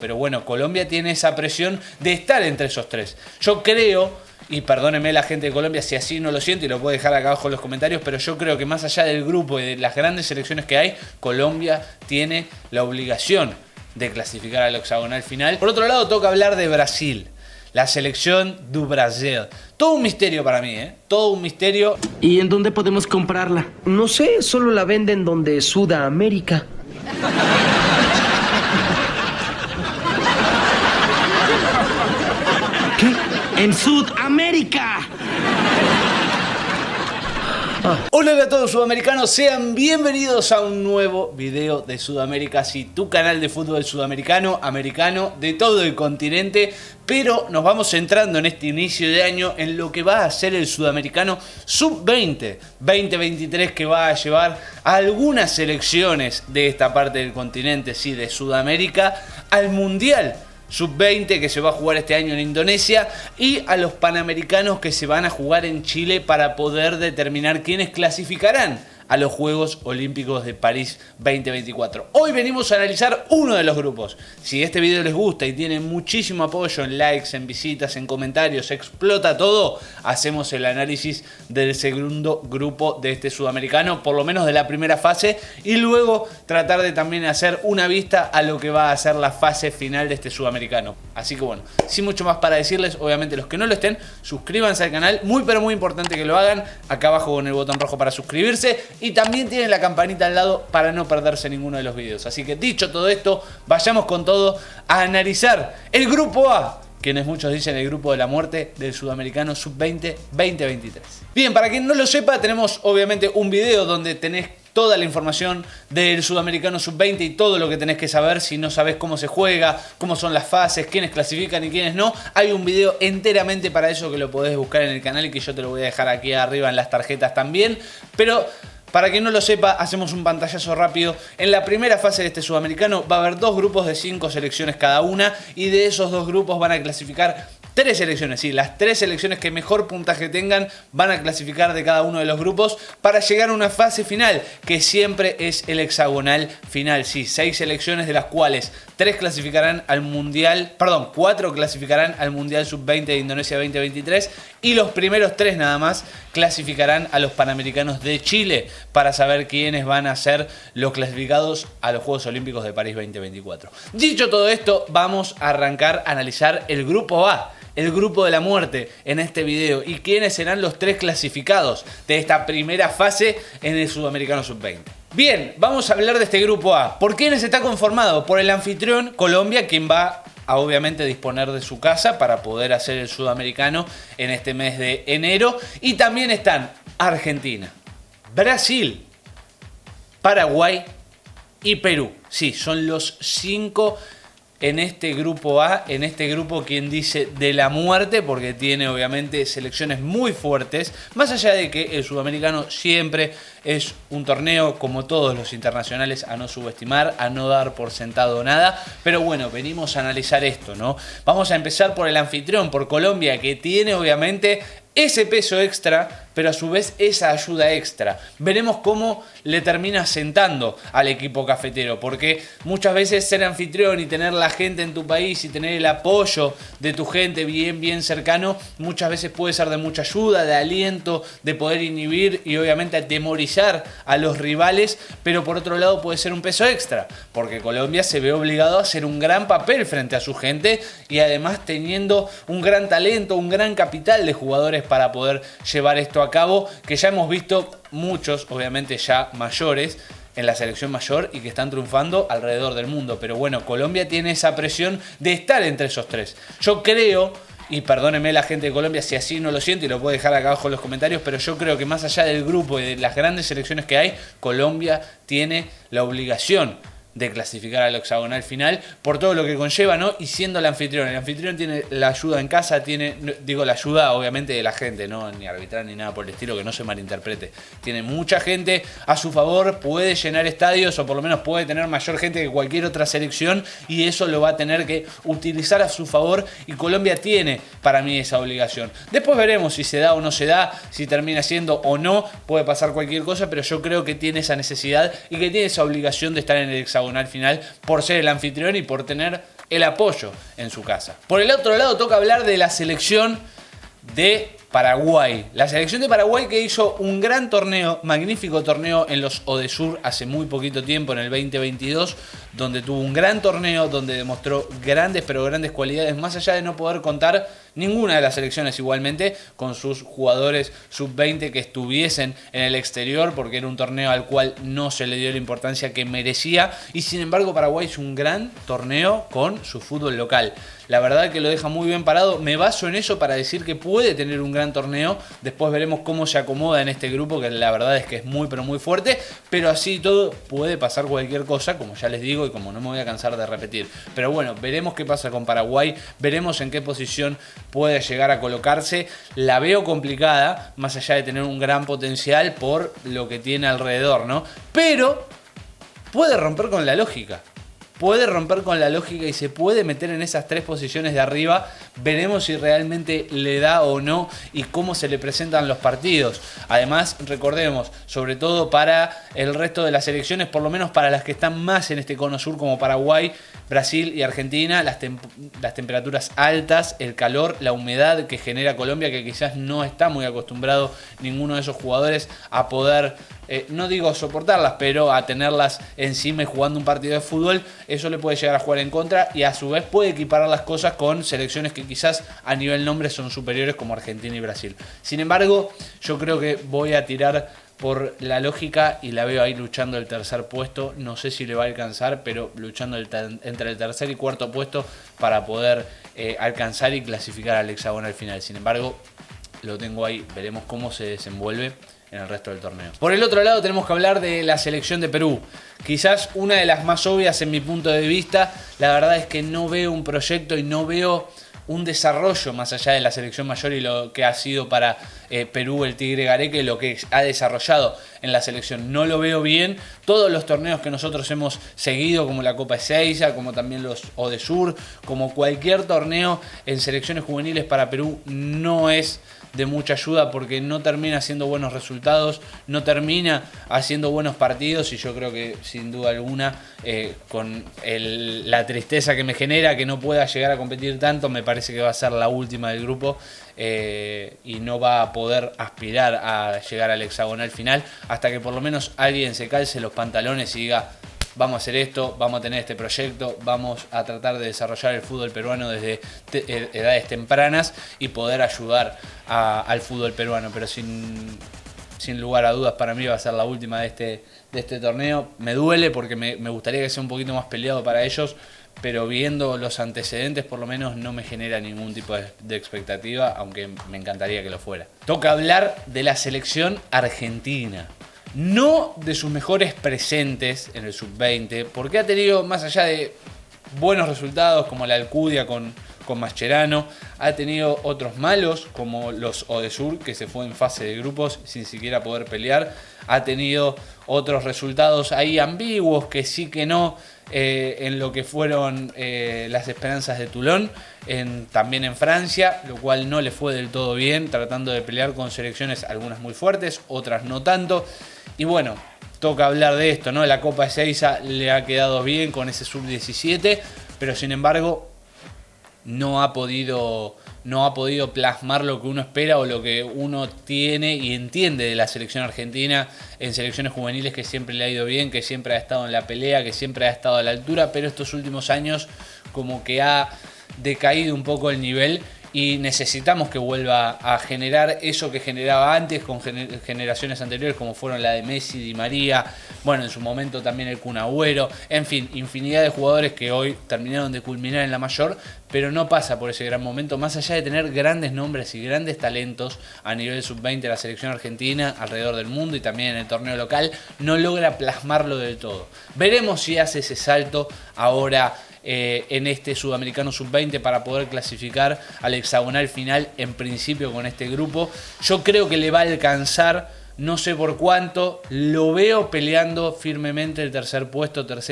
Pero bueno, Colombia tiene esa presión de estar entre esos tres. Yo creo, y perdóneme la gente de Colombia si así no lo siento y lo puedo dejar acá abajo en los comentarios, pero yo creo que más allá del grupo y de las grandes selecciones que hay, Colombia tiene la obligación de clasificar al hexagonal final. Por otro lado, toca hablar de Brasil, la selección do Brasil. Todo un misterio para mí, ¿eh? Todo un misterio. ¿Y en dónde podemos comprarla? No sé, solo la venden donde Sudamérica. ¿Qué? ¡En Sudamérica! Hola a todos sudamericanos, sean bienvenidos a un nuevo video de Sudamérica, sí, tu canal de fútbol sudamericano, americano, de todo el continente. Pero nos vamos centrando en este inicio de año en lo que va a ser el sudamericano sub-20 2023, que va a llevar a algunas selecciones de esta parte del continente, sí, de Sudamérica, al mundial sub-20 que se va a jugar este año en Indonesia y a los panamericanos que se van a jugar en Chile para poder determinar quiénes clasificarán a los Juegos Olímpicos de París 2024. Hoy venimos a analizar uno de los grupos. Si este video les gusta y tiene muchísimo apoyo en likes, en visitas, en comentarios, explota todo, hacemos el análisis del segundo grupo de este sudamericano, por lo menos de la primera fase, y luego tratar de también hacer una vista a lo que va a ser la fase final de este sudamericano. Así que bueno, sin mucho más para decirles, obviamente los que no lo estén, suscríbanse al canal, muy pero muy importante que lo hagan, acá abajo con el botón rojo para suscribirse. Y también tienen la campanita al lado para no perderse ninguno de los videos. Así que dicho todo esto, vayamos con todo a analizar el grupo A, quienes muchos dicen el grupo de la muerte del sudamericano sub-20 2023. Bien, para quien no lo sepa, tenemos obviamente un video donde tenés toda la información del sudamericano sub-20 y todo lo que tenés que saber si no sabés cómo se juega, cómo son las fases, quiénes clasifican y quiénes no. Hay un video enteramente para eso que lo podés buscar en el canal y que yo te lo voy a dejar aquí arriba en las tarjetas también. Pero para quien no lo sepa, hacemos un pantallazo rápido. En la primera fase de este sudamericano va a haber dos grupos de 5 selecciones cada una, y de esos dos grupos van a clasificar 3 selecciones, sí, las 3 selecciones que mejor puntaje tengan van a clasificar de cada uno de los grupos para llegar a una fase final, que siempre es el hexagonal final, sí, 6 selecciones de las cuales 3 clasificarán al mundial, perdón, 4 clasificarán al mundial sub-20 de Indonesia 2023 y los primeros 3 nada más clasificarán a los panamericanos de Chile para saber quiénes van a ser los clasificados a los Juegos Olímpicos de París 2024. Dicho todo esto, vamos a arrancar a analizar el grupo A, el grupo de la muerte en este video, y quiénes serán los 3 clasificados de esta primera fase en el sudamericano sub-20. Bien, vamos a hablar de este grupo A. ¿Por quiénes está conformado? Por el anfitrión Colombia, quien va a obviamente disponer de su casa para poder hacer el sudamericano en este mes de enero. Y también están Argentina, Brasil, Paraguay y Perú. Sí, son los 5 en este grupo A, en este grupo quien dice de la muerte, porque tiene obviamente selecciones muy fuertes, más allá de que el sudamericano siempre es un torneo como todos los internacionales a no subestimar, a no dar por sentado nada, pero bueno, venimos a analizar esto, ¿no? Vamos a empezar por el anfitrión, por Colombia, que tiene obviamente ese peso extra, pero a su vez esa ayuda extra. Veremos cómo le termina sentando al equipo cafetero, porque muchas veces ser anfitrión y tener la gente en tu país y tener el apoyo de tu gente bien cercano, muchas veces puede ser de mucha ayuda, de aliento, de poder inhibir y obviamente atemorizar a los rivales, pero por otro lado puede ser un peso extra, porque Colombia se ve obligado a hacer un gran papel frente a su gente y además teniendo un gran talento, un gran capital de jugadores para poder llevar esto a cabo, que ya hemos visto muchos, obviamente ya mayores, en la selección mayor y que están triunfando alrededor del mundo. Pero bueno, Colombia tiene esa presión de estar entre esos 3. Yo creo, y perdóneme la gente de Colombia si así no lo siento y lo puedo dejar acá abajo en los comentarios, pero yo creo que más allá del grupo y de las grandes selecciones que hay, Colombia tiene la obligación de clasificar al hexagonal final por todo lo que conlleva, ¿no? Y siendo el anfitrión tiene la ayuda en casa, tiene, digo, la ayuda obviamente de la gente, no ni arbitrar ni nada por el estilo, que no se malinterprete. Tiene mucha gente a su favor, puede llenar estadios o por lo menos puede tener mayor gente que cualquier otra selección, y eso lo va a tener que utilizar a su favor, y Colombia tiene para mí esa obligación. Después veremos si se da o no se da, si termina siendo o no, puede pasar cualquier cosa, pero yo creo que tiene esa necesidad y que tiene esa obligación de estar en el hexagonal final por ser el anfitrión y por tener el apoyo en su casa. Por el otro lado toca hablar de la selección de Paraguay. La selección de Paraguay que hizo un gran torneo, magnífico torneo en los Odesur hace muy poquito tiempo, en el 2022, donde tuvo un gran torneo, donde demostró grandes pero grandes cualidades, más allá de no poder contar ninguna de las selecciones igualmente con sus jugadores sub-20 que estuviesen en el exterior, porque era un torneo al cual no se le dio la importancia que merecía, y sin embargo Paraguay hizo un gran torneo con su fútbol local. La verdad que lo deja muy bien parado. Me baso en eso para decir que puede tener un gran torneo. Después veremos cómo se acomoda en este grupo, que la verdad es que es muy pero muy fuerte. Pero así todo puede pasar cualquier cosa, como ya les digo y como no me voy a cansar de repetir. Pero bueno, veremos qué pasa con Paraguay. Veremos en qué posición puede llegar a colocarse. La veo complicada, más allá de tener un gran potencial por lo que tiene alrededor, ¿no? Pero puede romper con la lógica. Puede romper con la lógica y se puede meter en esas 3 posiciones de arriba. Veremos si realmente le da o no y cómo se le presentan los partidos. Además, recordemos, sobre todo para el resto de las selecciones, por lo menos para las que están más en este cono sur como Paraguay, Brasil y Argentina, las temperaturas altas, el calor, la humedad que genera Colombia, que quizás no está muy acostumbrado ninguno de esos jugadores a poder, no digo soportarlas, pero a tenerlas encima y jugando un partido de fútbol. Eso le puede llegar a jugar en contra y a su vez puede equiparar las cosas con selecciones que quizás a nivel nombre son superiores como Argentina y Brasil. Sin embargo, yo creo que voy a tirar por la lógica y la veo ahí luchando el tercer puesto. No sé si le va a alcanzar, pero luchando entre el tercer y cuarto puesto para poder alcanzar y clasificar al hexagonal final. Sin embargo, lo tengo ahí. Veremos cómo se desenvuelve en el resto del torneo. Por el otro lado tenemos que hablar de la selección de Perú. Quizás una de las más obvias en mi punto de vista. La verdad es que no veo un proyecto y no veo un desarrollo más allá de la selección mayor y lo que ha sido para Perú el Tigre Gareca, lo que ha desarrollado en la selección. No lo veo bien. Todos los torneos que nosotros hemos seguido, como la Copa Ezeiza, como también los Odesur, como cualquier torneo en selecciones juveniles para Perú, no es de mucha ayuda porque no termina haciendo buenos resultados, no termina haciendo buenos partidos, y yo creo que sin duda alguna con la tristeza que me genera que no pueda llegar a competir tanto, me parece que va a ser la última del grupo y no va a poder aspirar a llegar al hexagonal final hasta que por lo menos alguien se calce los pantalones y diga: vamos a hacer esto, vamos a tener este proyecto, vamos a tratar de desarrollar el fútbol peruano desde edades tempranas y poder ayudar al fútbol peruano. Pero sin lugar a dudas, para mí va a ser la última de este torneo. Me duele porque me gustaría que sea un poquito más peleado para ellos, pero viendo los antecedentes por lo menos no me genera ningún tipo de expectativa, aunque me encantaría que lo fuera. Toca hablar de la selección argentina. No de sus mejores presentes en el sub-20, porque ha tenido, más allá de buenos resultados como la Alcudia con Mascherano, ha tenido otros malos como los Odesur, que se fue en fase de grupos sin siquiera poder pelear. Ha tenido otros resultados ahí ambiguos, que sí que no, en lo que fueron las esperanzas de Toulon, también en Francia, lo cual no le fue del todo bien, tratando de pelear con selecciones, algunas muy fuertes, otras no tanto. Y bueno, toca hablar de esto, ¿no? La Copa Ezeiza le ha quedado bien con ese sub-17, pero sin embargo no ha podido plasmar lo que uno espera o lo que uno tiene y entiende de la selección argentina en selecciones juveniles, que siempre le ha ido bien, que siempre ha estado en la pelea, que siempre ha estado a la altura, pero estos últimos años como que ha decaído un poco el nivel y necesitamos que vuelva a generar eso que generaba antes con generaciones anteriores como fueron la de Messi, Di María, bueno, en su momento también el Kun Agüero, en fin, infinidad de jugadores que hoy terminaron de culminar en la mayor, pero no pasa por ese gran momento, más allá de tener grandes nombres y grandes talentos a nivel sub-20 de la selección argentina alrededor del mundo y también en el torneo local, no logra plasmarlo del todo. Veremos si hace ese salto ahora en este Sudamericano Sub-20 para poder clasificar al hexagonal final, en principio con este grupo. Yo creo que le va a alcanzar no sé por cuánto. Lo veo peleando firmemente el tercer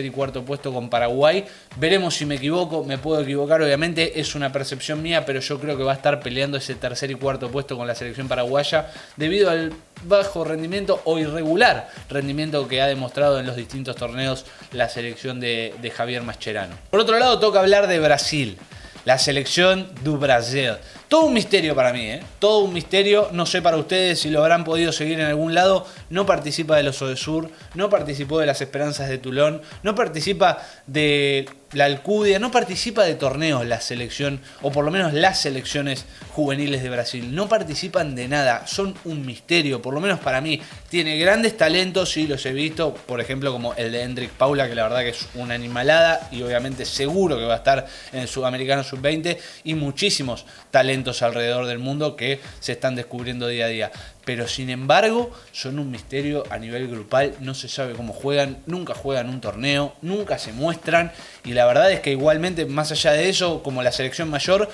y cuarto puesto con Paraguay. Veremos si me equivoco, me puedo equivocar, obviamente es una percepción mía, pero yo creo que va a estar peleando ese tercer y cuarto puesto con la selección paraguaya debido al bajo rendimiento o irregular rendimiento que ha demostrado en los distintos torneos la selección de Javier Mascherano. Por otro lado, toca hablar de Brasil. La selección do Brasil. Todo un misterio para mí, todo un misterio. No sé para ustedes si lo habrán podido seguir en algún lado. No participa de los Odesur, no participó de las Esperanzas de Toulon, no participa de la Alcudia, no participa de torneos la selección, o por lo menos las selecciones juveniles de Brasil. No participan de nada, son un misterio, por lo menos para mí. Tiene grandes talentos, sí, los he visto, por ejemplo como el de Hendrik Paula, que la verdad que es una animalada y obviamente seguro que va a estar en el Sudamericano Sub-20, y muchísimos talentos alrededor del mundo que se están descubriendo día a día. Pero sin embargo son un misterio a nivel grupal, no se sabe cómo juegan, nunca juegan un torneo, nunca se muestran, y la verdad es que igualmente, más allá de eso, como la selección mayor,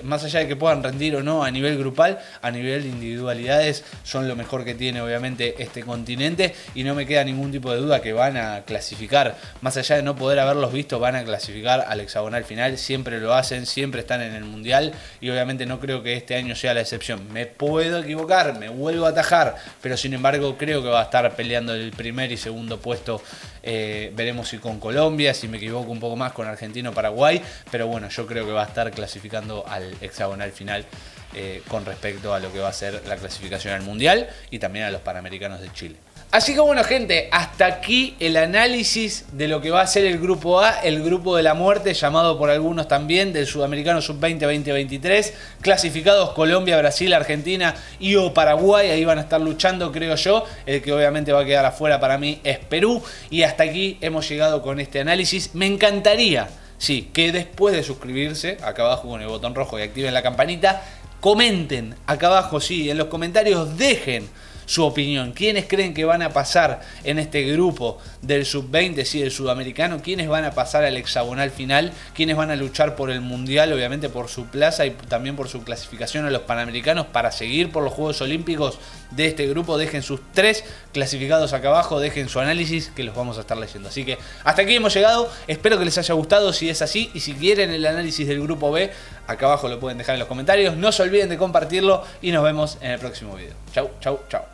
más allá de que puedan rendir o no a nivel grupal, a nivel de individualidades son lo mejor que tiene obviamente este continente, y no me queda ningún tipo de duda que van a clasificar. Más allá de no poder haberlos visto, van a clasificar al hexagonal final, siempre lo hacen, siempre están en el mundial, y obviamente no creo que este año sea la excepción. Me puedo equivocar, me vuelvo a atajar, pero sin embargo creo que va a estar peleando el primer y segundo puesto. Veremos si con Colombia, si me equivoco un poco más con Argentina o Paraguay, pero bueno, yo creo que va a estar clasificando al hexagonal final con respecto a lo que va a ser la clasificación al mundial y también a los Panamericanos de Chile. Así que bueno, gente, hasta aquí el análisis de lo que va a ser el grupo A, el grupo de la muerte, llamado por algunos también del Sudamericano Sub-20 2023. Clasificados Colombia, Brasil, Argentina y o Paraguay, ahí van a estar luchando, creo yo. El que obviamente va a quedar afuera para mí es Perú. Y hasta aquí hemos llegado con este análisis. Me encantaría, sí, que después de suscribirse, acá abajo con el botón rojo y activen la campanita, comenten acá abajo, sí, en los comentarios dejen su opinión. ¿Quiénes creen que van a pasar en este grupo del Sub-20, sí, del Sudamericano? ¿Quiénes van a pasar al hexagonal final? ¿Quiénes van a luchar por el Mundial, obviamente por su plaza y también por su clasificación a los Panamericanos para seguir por los Juegos Olímpicos de este grupo? Dejen sus 3 clasificados acá abajo, dejen su análisis que los vamos a estar leyendo. Así que hasta aquí hemos llegado, espero que les haya gustado si es así, y si quieren el análisis del grupo B, acá abajo lo pueden dejar en los comentarios. No se olviden de compartirlo y nos vemos en el próximo video. Chau, chau, chau.